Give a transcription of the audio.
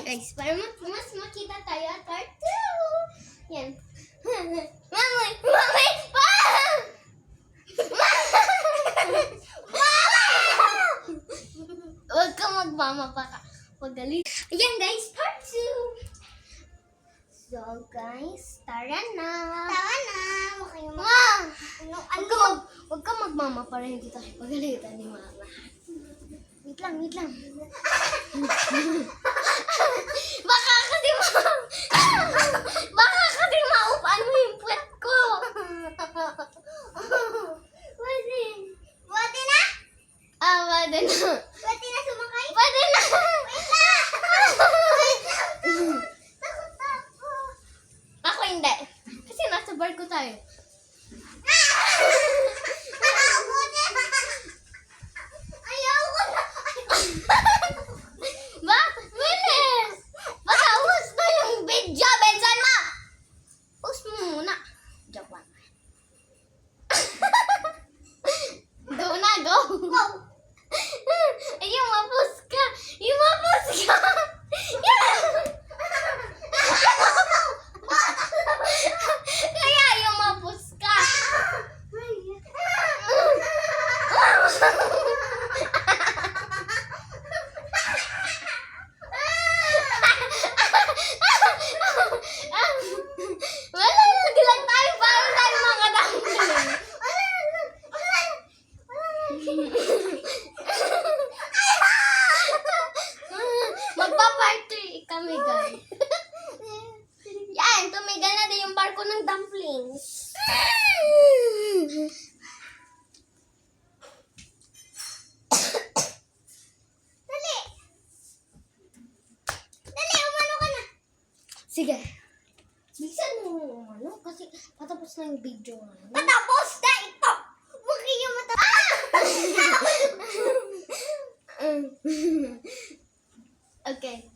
guys, para mas makita tayo at part 2. Yan. Mami! Mami! Pa! Huwag ka magmama pa ka. Pagalit. Ayan guys, part 2. So guys, tara na. Tara na. Okay, Ma! Huwag ka magmama para hindi tayo pagalitan ni mama. Wait lang, wait lang. Baka kasi maupaan mo yung puwet ko. Pwede na? Pwede na. Pwede na sumakay? Pwede na. Wait lang! Wait lang! Takot ako. Ako hindi. Kasi nasa barko tayo. Ayoko na! Bakit? Bilis! Baka ubos na yung video. Bensan mo! Ubos mo muna. Joke lang. Go na, go! Ay, yung mapos ka! Yung mapos ka! Kaya yung mapos ka! Wala, naglag tayo. Paano tayo makatanggalin? Magpa-party kami, guys. Yan, tumigal na din yung barko ng dumplings. Dali! Dali, umano ka na. Sige. Bilisan mo, ano? Kasi patapos na yung video nga. Patapos na ito! Huwag kayo matapos! Okay.